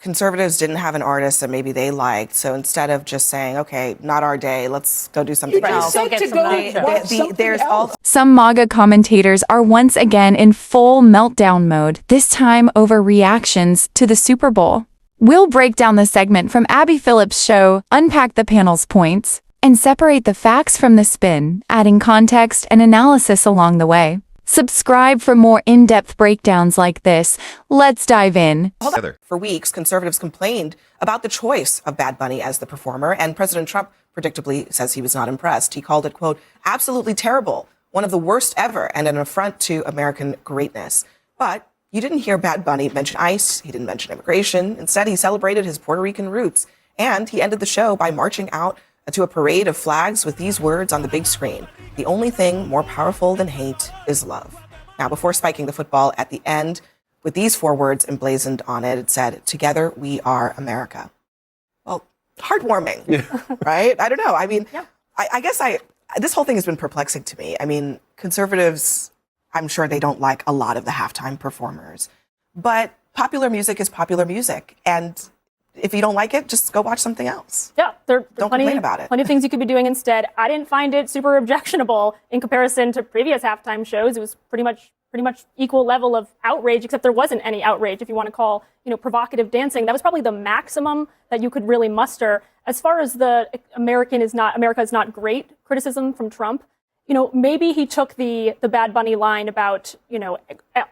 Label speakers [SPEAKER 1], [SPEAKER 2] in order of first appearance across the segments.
[SPEAKER 1] conservatives didn't have an artist that maybe they liked, so instead of just saying, okay, not our day, let's go do something else.
[SPEAKER 2] Some MAGA commentators are once again in full meltdown mode, this time over reactions to the Super Bowl. We'll break down the segment from Abby Phillip's show, unpack the panel's points, and separate the facts from the spin, adding context and analysis along the way. Subscribe for more in-depth breakdowns like this. Let's dive in.
[SPEAKER 1] For weeks, conservatives complained about the choice of Bad Bunny as the performer, and President Trump predictably says he was not impressed. He called it, quote, absolutely terrible, one of the worst ever, and an affront to American greatness. But you didn't hear Bad Bunny mention ICE. He didn't mention immigration. Instead, he celebrated his Puerto Rican roots. And he ended the show by marching out to a parade of flags with these words on the big screen. The only thing more powerful than hate is love. Now, before spiking the football at the end, with these 4 words emblazoned on it, it said, together we are America. Well, heartwarming, right? I don't know. I mean, I guess this whole thing has been perplexing to me. I mean, conservatives, I'm sure they don't like a lot of the halftime performers, but popular music is popular music. And if you don't like it, just go watch something else.
[SPEAKER 3] Yeah,
[SPEAKER 1] don't complain about it.
[SPEAKER 3] Plenty of things you could be doing instead. I didn't find it super objectionable in comparison to previous halftime shows. It was pretty much equal level of outrage, except there wasn't any outrage, if you want to call, provocative dancing. That was probably the maximum that you could really muster. As far as the America is not great criticism from Trump, maybe he took the Bad Bunny line about,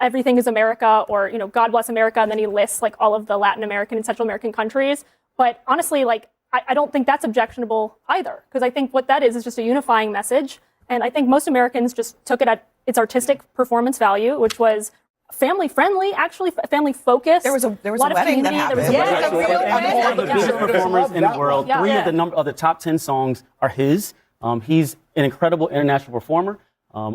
[SPEAKER 3] everything is America, or, God bless America, and then he lists like all of the Latin American and Central American countries. But honestly, I don't think that's objectionable either, because I think what that is just a unifying message. And I think most Americans just took it at its artistic performance value, which was family friendly, actually family focused.
[SPEAKER 1] There was a wedding that happened.
[SPEAKER 4] One of the biggest performers in the world. 3 of the top 10 songs are his. He's an incredible international performer.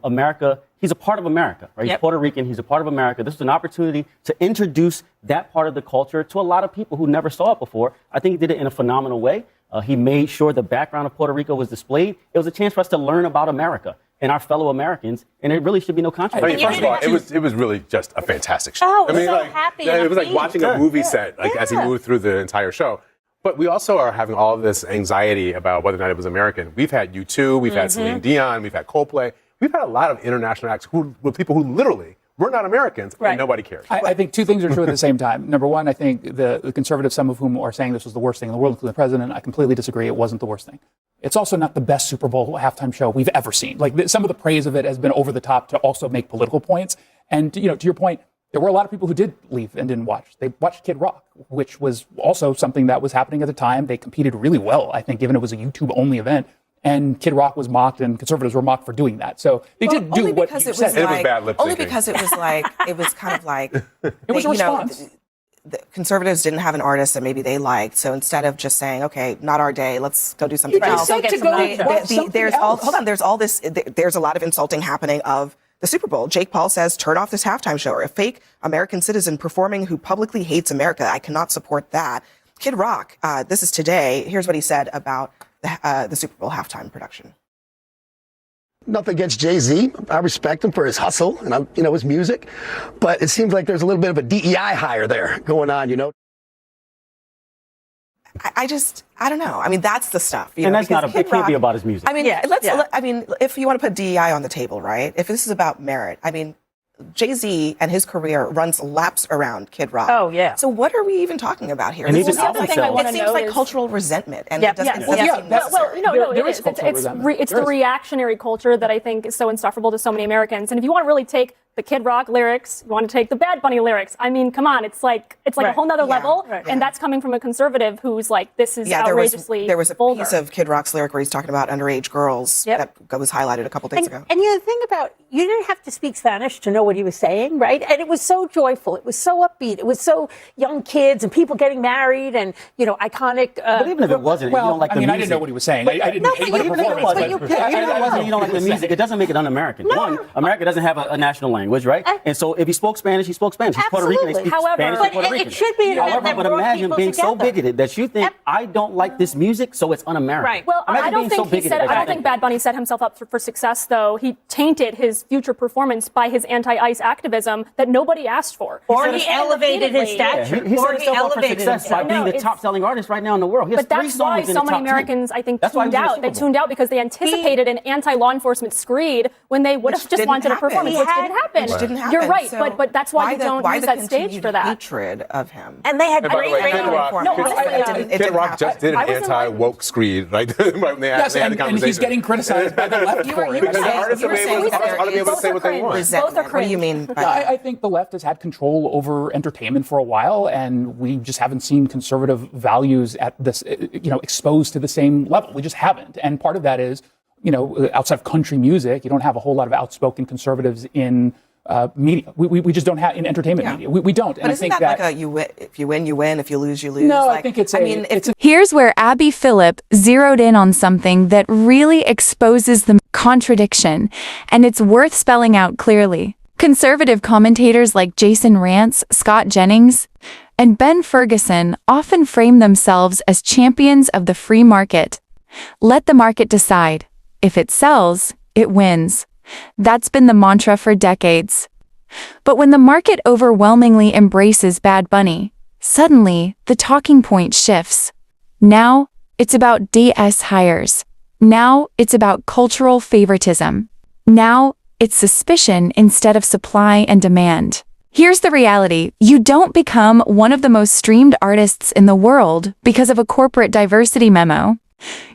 [SPEAKER 4] America, he's a part of America, right? He's Puerto Rican, he's a part of America. This was an opportunity to introduce that part of the culture to a lot of people who never saw it before. I think he did it in a phenomenal way. He made sure the background of Puerto Rico was displayed. It was a chance for us to learn about America and our fellow Americans, and it really should be no controversy.
[SPEAKER 5] I mean, first of all, it was really just a fantastic show.
[SPEAKER 6] Oh, I was so happy.
[SPEAKER 5] It was like watching a movie set, as he moved through the entire show. But we also are having all of this anxiety about whether or not it was American. We've had U2, we've had Celine Dion, we've had Coldplay. We've had a lot of international acts with people who literally were not Americans, and nobody cared.
[SPEAKER 7] I think 2 things are true at the same time. Number one, I think the conservatives, some of whom are saying this was the worst thing in the world, including the president, I completely disagree. It wasn't the worst thing. It's also not the best Super Bowl halftime show we've ever seen. Some of the praise of it has been over the top to also make political points. And, to your point, there were a lot of people who did leave and didn't watch. They watched Kid Rock, which was also something that was happening at the time. They competed really well, I think, given it was a YouTube-only event. And Kid Rock was mocked, and conservatives were mocked for doing that. So they did do what you said.
[SPEAKER 5] It was bad lip syncing.
[SPEAKER 1] Only because it was kind of like
[SPEAKER 7] it was a response.
[SPEAKER 1] The conservatives didn't have an artist that maybe they liked, so instead of just saying, okay, not our day, let's go do something else. There's a lot of insulting happening of the Super Bowl. Jake Paul says, turn off this halftime show, or a fake American citizen performing who publicly hates America. I cannot support that. Kid Rock, this is today. Here's what he said about the Super Bowl halftime production.
[SPEAKER 8] Nothing against Jay-Z. I respect him for his hustle and his music, but it seems like there's a little bit of a DEI hire there going on,
[SPEAKER 1] I don't know. I mean, that's the stuff.
[SPEAKER 4] And that's it can't be about his music.
[SPEAKER 1] I mean, I mean, if you want to put DEI on the table, right? If this is about merit, I mean, Jay-Z and his career runs laps around Kid Rock.
[SPEAKER 6] Oh, yeah.
[SPEAKER 1] So what are we even talking about here?
[SPEAKER 4] And
[SPEAKER 1] It
[SPEAKER 4] even
[SPEAKER 1] seems like cultural resentment. And it doesn't seem
[SPEAKER 3] it's the reactionary culture that I think is so insufferable to so many Americans. And if you want to really take the Kid Rock lyrics, you want to take the Bad Bunny lyrics, I mean, come on, it's like a whole nother level. And that's coming from a conservative who's like, this is outrageously
[SPEAKER 1] there was a
[SPEAKER 3] vulgar.
[SPEAKER 1] piece of Kid Rock's lyric where he's talking about underage girls that was highlighted a couple days ago.
[SPEAKER 6] And the thing about, you didn't have to speak Spanish to know what he was saying, right? And it was so joyful. It was so upbeat. It was so young kids and people getting married and, iconic.
[SPEAKER 4] But even if it wasn't, you don't like the music.
[SPEAKER 7] I didn't know what he was saying. I didn't hate the performance.
[SPEAKER 4] Even if it wasn't, you don't like the music, it doesn't make it un-American. One, America doesn't have a national language. language, right? And so if he spoke Spanish, he spoke Spanish. He's Puerto Rican, he speaks
[SPEAKER 3] However,
[SPEAKER 4] Spanish
[SPEAKER 6] but
[SPEAKER 4] to Puerto
[SPEAKER 6] it
[SPEAKER 4] Rican.
[SPEAKER 6] should be an event
[SPEAKER 4] However,
[SPEAKER 6] that
[SPEAKER 4] but
[SPEAKER 6] brought
[SPEAKER 4] imagine
[SPEAKER 6] people
[SPEAKER 4] being so
[SPEAKER 6] together.
[SPEAKER 4] bigoted that you think, I don't like this music, so it's un-American.
[SPEAKER 6] Right.
[SPEAKER 3] Well,
[SPEAKER 4] Imagine
[SPEAKER 3] I don't
[SPEAKER 4] being so
[SPEAKER 3] think he
[SPEAKER 4] bigoted
[SPEAKER 3] said.
[SPEAKER 4] that
[SPEAKER 3] I
[SPEAKER 4] you
[SPEAKER 3] don't think Bad Bunny set himself up for success, though. He tainted his future performance by his anti-ICE activism that nobody asked for.
[SPEAKER 6] Or he elevated his stature.
[SPEAKER 4] He
[SPEAKER 6] Or
[SPEAKER 4] set
[SPEAKER 6] he
[SPEAKER 4] himself up for
[SPEAKER 6] elevated
[SPEAKER 4] success by
[SPEAKER 6] himself.
[SPEAKER 4] being
[SPEAKER 3] No,
[SPEAKER 4] the
[SPEAKER 3] it's-
[SPEAKER 4] top-selling artist right now in the world. He has
[SPEAKER 3] But
[SPEAKER 4] 3
[SPEAKER 3] that's why
[SPEAKER 4] songs in
[SPEAKER 3] so
[SPEAKER 4] the
[SPEAKER 3] many
[SPEAKER 4] top 10.
[SPEAKER 3] Americans, I think,
[SPEAKER 4] That's why he
[SPEAKER 3] tuned
[SPEAKER 4] was in the
[SPEAKER 3] out.
[SPEAKER 4] Super
[SPEAKER 3] They
[SPEAKER 4] Bowl.
[SPEAKER 3] tuned out because they anticipated an anti-law enforcement screed when they would have just
[SPEAKER 1] didn't
[SPEAKER 3] wanted a
[SPEAKER 1] happen.
[SPEAKER 3] performance, which didn't happen.
[SPEAKER 1] Which didn't happen.
[SPEAKER 3] You're right,
[SPEAKER 1] So
[SPEAKER 3] but that's why you don't
[SPEAKER 1] why
[SPEAKER 3] use
[SPEAKER 1] the
[SPEAKER 3] that stage
[SPEAKER 1] continued
[SPEAKER 3] for that.
[SPEAKER 1] hatred of him.
[SPEAKER 6] And they had
[SPEAKER 5] And by the
[SPEAKER 6] great
[SPEAKER 5] way, Kid
[SPEAKER 6] radio.
[SPEAKER 5] Rock,
[SPEAKER 3] No,
[SPEAKER 5] Kid-
[SPEAKER 3] honestly,
[SPEAKER 1] it
[SPEAKER 5] Kid
[SPEAKER 1] didn't
[SPEAKER 5] Rock
[SPEAKER 1] happen.
[SPEAKER 5] just did an
[SPEAKER 3] I was
[SPEAKER 5] anti-woke screed, right? Right when they had,
[SPEAKER 7] Yes,
[SPEAKER 5] they had the
[SPEAKER 7] and
[SPEAKER 5] conversation.
[SPEAKER 7] he's getting criticized by the left
[SPEAKER 1] You
[SPEAKER 7] for
[SPEAKER 1] were
[SPEAKER 7] it.
[SPEAKER 5] Because the
[SPEAKER 1] saying-
[SPEAKER 5] artists
[SPEAKER 1] you were
[SPEAKER 5] are able
[SPEAKER 1] saying
[SPEAKER 5] to-
[SPEAKER 1] there
[SPEAKER 5] ought to be able to
[SPEAKER 1] is
[SPEAKER 5] say what they want.
[SPEAKER 1] resentment. What do you mean by that?
[SPEAKER 7] I think the left has had control over entertainment for a while, and we just haven't seen conservative values at this, exposed to the same level. We just haven't. And part of that is, outside of country music, you don't have a whole lot of outspoken conservatives in media. We just don't have in entertainment media. We don't.
[SPEAKER 1] But
[SPEAKER 7] and
[SPEAKER 1] isn't
[SPEAKER 7] I think
[SPEAKER 1] that like a you win, if you win, you win. If you lose, you lose?
[SPEAKER 7] No,
[SPEAKER 1] like,
[SPEAKER 7] I think it's
[SPEAKER 2] Here's where Abby Phillip zeroed in on something that really exposes the contradiction, and it's worth spelling out clearly. Conservative commentators like Jason Rance, Scott Jennings, and Ben Ferguson often frame themselves as champions of the free market. Let the market decide. If it sells, it wins. That's been the mantra for decades. But when the market overwhelmingly embraces Bad Bunny, suddenly the talking point shifts. Now, it's about DS hires. Now, it's about cultural favoritism. Now, it's suspicion instead of supply and demand. Here's the reality. You don't become one of the most streamed artists in the world because of a corporate diversity memo.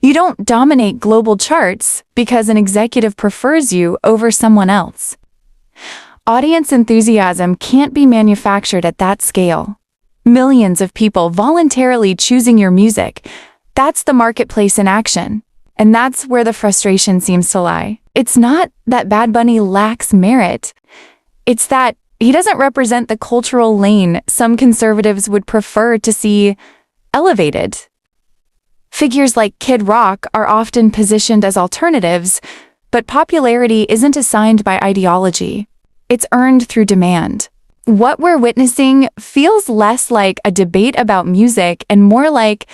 [SPEAKER 2] You don't dominate global charts because an executive prefers you over someone else. Audience enthusiasm can't be manufactured at that scale. Millions of people voluntarily choosing your music. That's the marketplace in action. And that's where the frustration seems to lie. It's not that Bad Bunny lacks merit. It's that he doesn't represent the cultural lane some conservatives would prefer to see elevated. Figures like Kid Rock are often positioned as alternatives, but popularity isn't assigned by ideology. It's earned through demand. What we're witnessing feels less like a debate about music and more like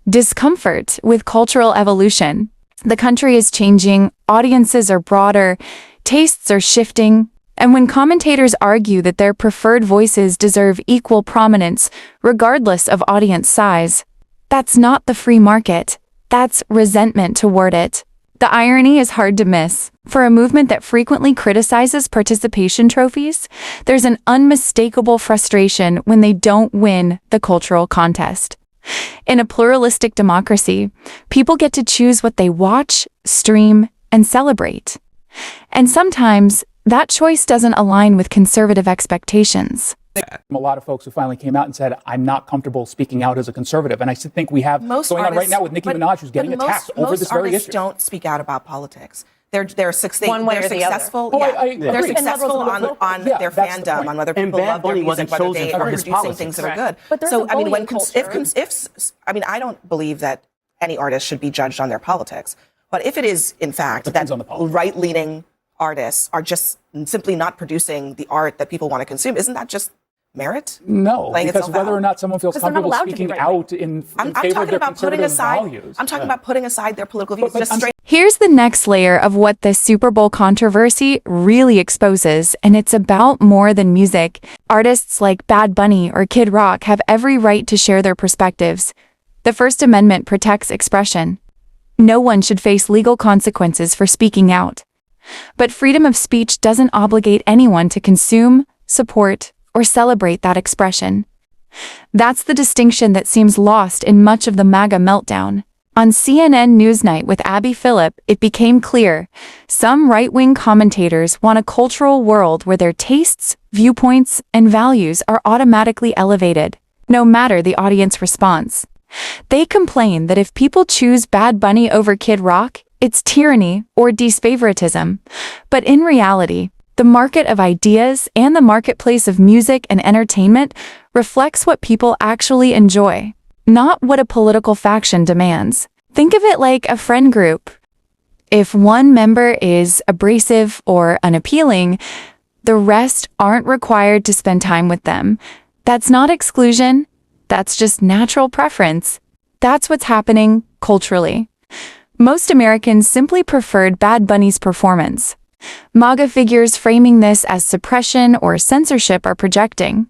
[SPEAKER 2] discomfort with cultural evolution. The country is changing, audiences are broader, tastes are shifting, and when commentators argue that their preferred voices deserve equal prominence regardless of audience size, that's not the free market. That's resentment toward it. The irony is hard to miss. For a movement that frequently criticizes participation trophies, there's an unmistakable frustration when they don't win the cultural contest. In a pluralistic democracy, people get to choose what they watch, stream, and celebrate. And sometimes, that choice doesn't align with conservative expectations.
[SPEAKER 7] a lot of folks who finally came out and said, I'm not comfortable speaking out as a conservative. And I think we have going on right now with Nicki Minaj, who's getting attacked over this very issue.
[SPEAKER 1] Most artists don't speak out about politics. They're
[SPEAKER 6] One way or the
[SPEAKER 1] successful.
[SPEAKER 7] other.
[SPEAKER 1] Yeah.
[SPEAKER 7] I
[SPEAKER 1] They're
[SPEAKER 7] agree.
[SPEAKER 1] successful on
[SPEAKER 7] Yeah,
[SPEAKER 1] their
[SPEAKER 7] that's the
[SPEAKER 1] fandom,
[SPEAKER 7] point.
[SPEAKER 1] on whether
[SPEAKER 4] And
[SPEAKER 1] people
[SPEAKER 4] Bad
[SPEAKER 1] love their
[SPEAKER 4] Bunny
[SPEAKER 1] music,
[SPEAKER 4] wasn't
[SPEAKER 1] whether
[SPEAKER 4] chosen
[SPEAKER 1] they
[SPEAKER 4] for
[SPEAKER 1] are
[SPEAKER 4] his
[SPEAKER 1] producing
[SPEAKER 4] politics.
[SPEAKER 1] things that are
[SPEAKER 3] Correct.
[SPEAKER 1] good.
[SPEAKER 3] But there's
[SPEAKER 1] So
[SPEAKER 3] a
[SPEAKER 1] I mean,
[SPEAKER 3] bullying culture.
[SPEAKER 1] I don't believe that any artist should be judged on their politics. But if it is, in fact,
[SPEAKER 7] Depends
[SPEAKER 1] that
[SPEAKER 7] on the politics.
[SPEAKER 1] right-leaning artists are just simply not producing the art that people want to consume, isn't that just merit?
[SPEAKER 7] No,
[SPEAKER 1] Playing
[SPEAKER 7] because
[SPEAKER 1] itself
[SPEAKER 7] whether
[SPEAKER 1] out?
[SPEAKER 7] or not someone feels
[SPEAKER 3] Because they're not
[SPEAKER 7] comfortable
[SPEAKER 3] allowed to be
[SPEAKER 7] speaking
[SPEAKER 3] right.
[SPEAKER 7] out in
[SPEAKER 1] I'm
[SPEAKER 7] favor of
[SPEAKER 1] talking
[SPEAKER 7] their
[SPEAKER 1] about putting
[SPEAKER 7] conservative
[SPEAKER 1] aside.
[SPEAKER 7] values.
[SPEAKER 1] I'm talking about putting aside their political views.
[SPEAKER 7] But
[SPEAKER 1] Just
[SPEAKER 7] I'm
[SPEAKER 1] straight.
[SPEAKER 2] Here's the next layer of what the Super Bowl controversy really exposes, and it's about more than music. Artists like Bad Bunny or Kid Rock have every right to share their perspectives. The First Amendment protects expression. No one should face legal consequences for speaking out. But freedom of speech doesn't obligate anyone to consume, support, or celebrate that expression. That's the distinction that seems lost in much of the MAGA meltdown. On CNN Newsnight with Abby Phillip, it became clear some right-wing commentators want a cultural world where their tastes, viewpoints, and values are automatically elevated, no matter the audience response. They complain that if people choose Bad Bunny over Kid Rock, it's tyranny or disfavoritism. But in reality, the market of ideas and the marketplace of music and entertainment reflects what people actually enjoy, not what a political faction demands. Think of it like a friend group. If one member is abrasive or unappealing, The rest aren't required to spend time with them. That's not exclusion. That's just natural preference. That's what's happening culturally. Most Americans simply preferred Bad Bunny's performance. MAGA figures framing this as suppression or censorship are projecting.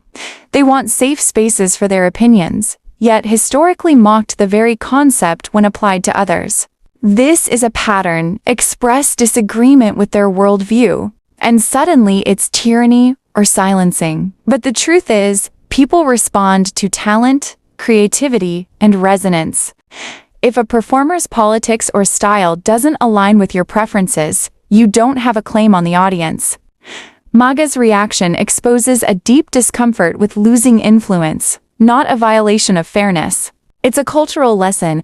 [SPEAKER 2] They want safe spaces for their opinions, yet historically mocked the very concept when applied to others. This is a pattern, express disagreement with their worldview, and suddenly it's tyranny or silencing. But the truth is, people respond to talent, creativity, and resonance. If a performer's politics or style doesn't align with your preferences, you don't have a claim on the audience. MAGA's reaction exposes a deep discomfort with losing influence, not a violation of fairness. It's a cultural lesson.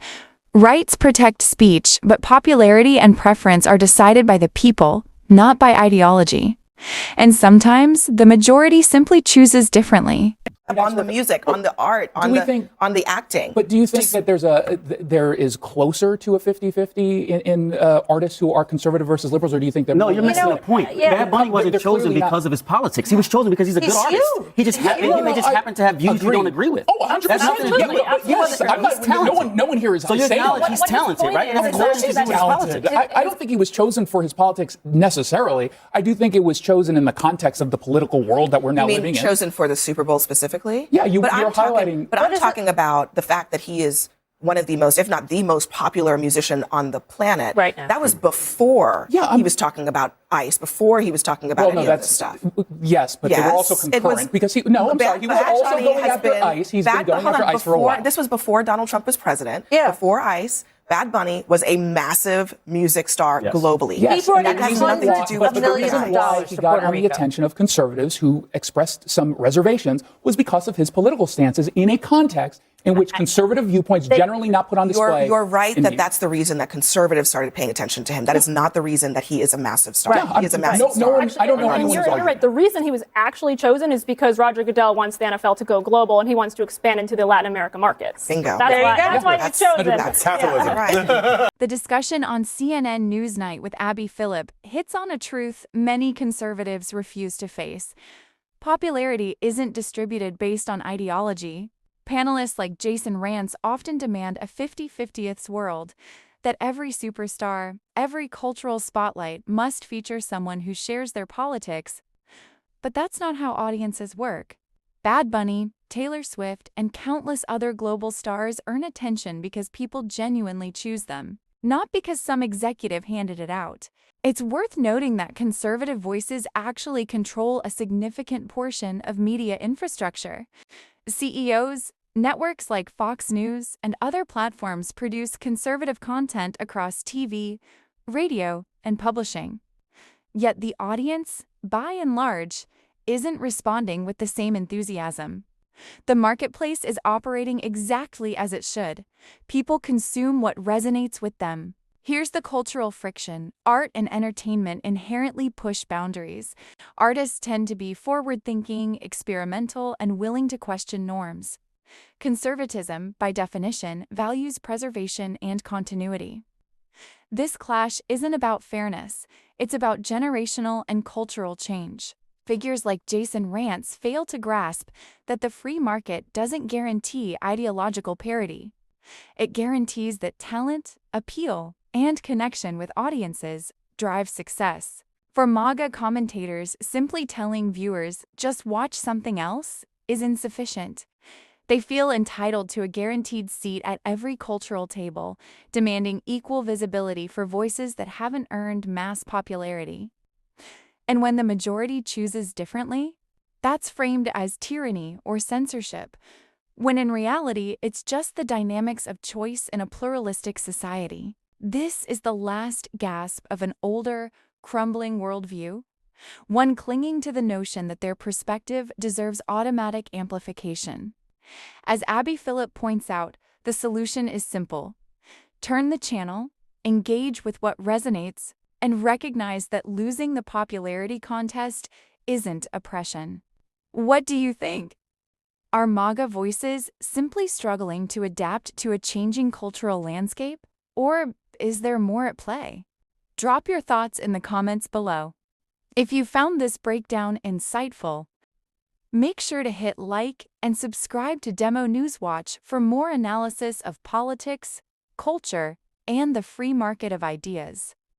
[SPEAKER 2] Rights protect speech, but popularity and preference are decided by the people, not by ideology. And sometimes, the majority simply chooses differently.
[SPEAKER 1] On the music, on the art, on the acting.
[SPEAKER 7] But do you think that there is closer to a 50-50 in artists who are conservative versus liberals, or do you think that?
[SPEAKER 4] No, you're missing the point. Bad Bunny wasn't chosen because of his politics. He was chosen because he's a good artist. He just happened to have views you don't agree with.
[SPEAKER 7] Oh, 100%.
[SPEAKER 4] That's nothing to do with it.
[SPEAKER 7] Yes, no one here is saying that.
[SPEAKER 4] He's talented, right?
[SPEAKER 7] Of course he's talented. I don't think he was chosen for his politics necessarily. I do think it was chosen in the context of the political world that we're now living in.
[SPEAKER 1] Chosen for the Super Bowl specifically?
[SPEAKER 7] Yeah, you're highlighting.
[SPEAKER 1] But I'm talking about the fact that he is one of the most, if not the most popular musician on the planet.
[SPEAKER 6] Right now.
[SPEAKER 1] That was before he was talking about ICE, before he was talking about any of this stuff.
[SPEAKER 7] Yes, but they were also concurrent because he was also going after ICE. He's been going after ICE for a while.
[SPEAKER 1] This was before Donald Trump was president.
[SPEAKER 6] Yeah.
[SPEAKER 1] Before ICE. Bad Bunny was a massive music star globally.
[SPEAKER 7] Yes.
[SPEAKER 6] He brought
[SPEAKER 1] and that has nothing to do with
[SPEAKER 7] the reason why he got on the attention of conservatives who expressed some reservations was because of his political stances in a context in which conservative viewpoints generally not put on display.
[SPEAKER 1] You're right that's the reason that conservatives started paying attention to him. That is not the reason that he is a massive star.
[SPEAKER 7] Yeah,
[SPEAKER 1] he is a massive star.
[SPEAKER 7] I don't know anyone who's
[SPEAKER 3] You're right. The reason he was actually chosen is because Roger Goodell wants the NFL to go global and he wants to expand into the Latin American markets.
[SPEAKER 1] Bingo.
[SPEAKER 3] That's why he's chosen.
[SPEAKER 5] That's capitalism.
[SPEAKER 1] Right.
[SPEAKER 2] The discussion on CNN Newsnight with Abby Phillip hits on a truth many conservatives refuse to face. Popularity isn't distributed based on ideology. Panelists like Jason Rantz often demand a 50-50th world, that every superstar, every cultural spotlight must feature someone who shares their politics. But that's not how audiences work. Bad Bunny, Taylor Swift, and countless other global stars earn attention because people genuinely choose them, not because some executive handed it out. It's worth noting that conservative voices actually control a significant portion of media infrastructure. CEOs, networks like Fox News, and other platforms produce conservative content across TV, radio, and publishing. Yet the audience, by and large, isn't responding with the same enthusiasm. The marketplace is operating exactly as it should. People consume what resonates with them. Here's the cultural friction. Art and entertainment inherently push boundaries. Artists tend to be forward-thinking, experimental, and willing to question norms. Conservatism, by definition, values preservation and continuity. This clash isn't about fairness. It's about generational and cultural change. Figures like Jason Rantz fail to grasp that the free market doesn't guarantee ideological parity. It guarantees that talent, appeal, and connection with audiences drive success. For MAGA commentators, simply telling viewers, just watch something else, is insufficient. They feel entitled to a guaranteed seat at every cultural table, demanding equal visibility for voices that haven't earned mass popularity. And when the majority chooses differently, that's framed as tyranny or censorship, when in reality, it's just the dynamics of choice in a pluralistic society. This is the last gasp of an older, crumbling worldview, one clinging to the notion that their perspective deserves automatic amplification. As Abby Phillip points out, the solution is simple. Turn the channel, engage with what resonates, and recognize that losing the popularity contest isn't oppression. What do you think? Are MAGA voices simply struggling to adapt to a changing cultural landscape? Or is there more at play? Drop your thoughts in the comments below. If you found this breakdown insightful, make sure to hit like and subscribe to Demo News Watch for more analysis of politics, culture, and the free market of ideas.